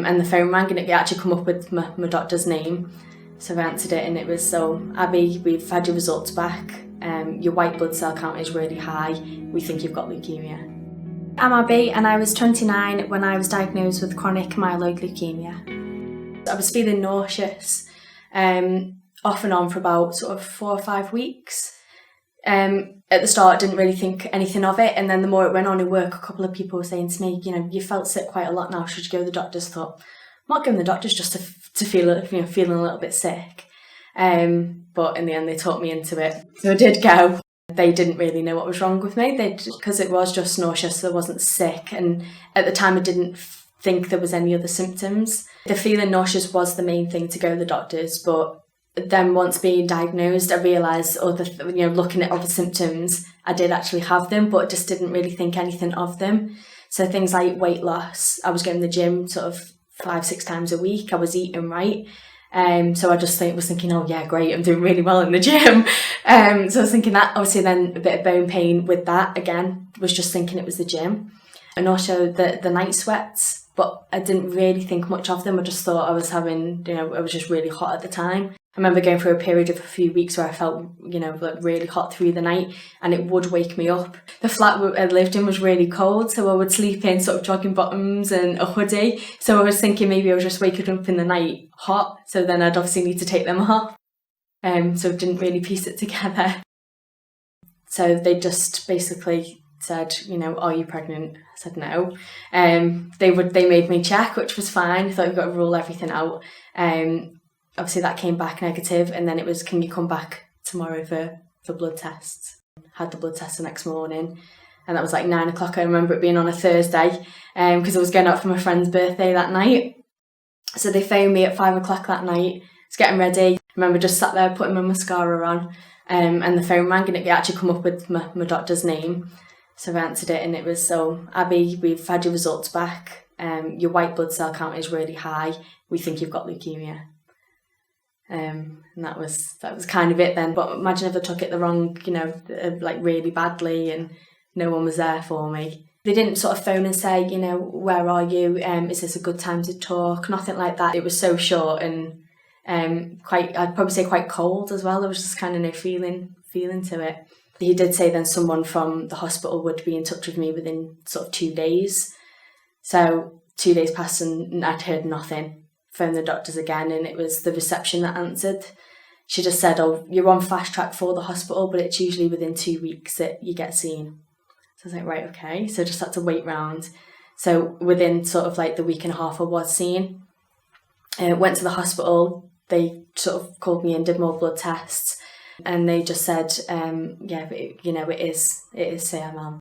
And the phone rang and it actually come up with my doctor's name. So I answered it and it was, so Abby, we've had your results back. Your white blood cell count is really high. We think you've got leukemia. I'm Abby and I was 29 when I was diagnosed with chronic myeloid leukemia. I was feeling nauseous off and on for about sort of 4 or 5 weeks. At the start I didn't really think anything of it, and then the more it went on in work, a couple of people were saying to me, you know, you felt sick quite a lot now, should you go to the doctors? I thought, I'm not going to the doctors just to feel, feeling a little bit sick. But in the end they talked me into it. So I did go. They didn't really know what was wrong with me, because it was just nauseous, so I wasn't sick, and at the time I didn't think there was any other symptoms. The feeling nauseous was the main thing to go to the doctors, but then once being diagnosed, I realised, looking at other symptoms, I did actually have them, but just didn't really think anything of them. So things like weight loss, I was going to the gym sort of 5-6 times a week, I was eating right. So I just was thinking, oh yeah, great, I'm doing really well in the gym. So I was thinking that, obviously then a bit of bone pain with that, again, was just thinking it was the gym. And also the night sweats, but I didn't really think much of them. I just thought I was having, I was just really hot at the time. I remember going through a period of a few weeks where I felt, like really hot through the night, and it would wake me up. The flat I lived in was really cold, so I would sleep in sort of jogging bottoms and a hoodie. So I was thinking maybe I was just waking up in the night hot, so then I'd obviously need to take them off. So I didn't really piece it together. So they just basically said, are you pregnant? I said no. They made me check, which was fine. I thought you've got to rule everything out. Obviously that came back negative, and then it was, can you come back tomorrow for blood tests? Had the blood test the next morning, and that was like 9 o'clock. I remember it being on a Thursday, because I was going out for my friend's birthday that night. So they phoned me at 5 o'clock that night. I was getting ready. I remember just sat there putting my mascara on, and the phone rang and it actually come up with my doctor's name. So I answered it and it was, so Abby, we've had your results back. Your white blood cell count is really high. We think you've got leukemia. And that was kind of it then. But imagine if I took it the wrong, like really badly, and no one was there for me. They didn't sort of phone and say, where are you? Is this a good time to talk? Nothing like that. It was so short and I'd probably say quite cold as well. There was just kind of no feeling to it. He did say then someone from the hospital would be in touch with me within sort of 2 days. So 2 days passed and I'd heard nothing. Phoned the doctors again, and it was the reception that answered. She just said, oh, you're on fast track for the hospital, but it's usually within 2 weeks that you get seen. So I was like, right, okay. So I just had to wait round. So within sort of like the week and a half I was seen. Went to the hospital. They sort of called me in, did more blood tests, and they just said, it is CML.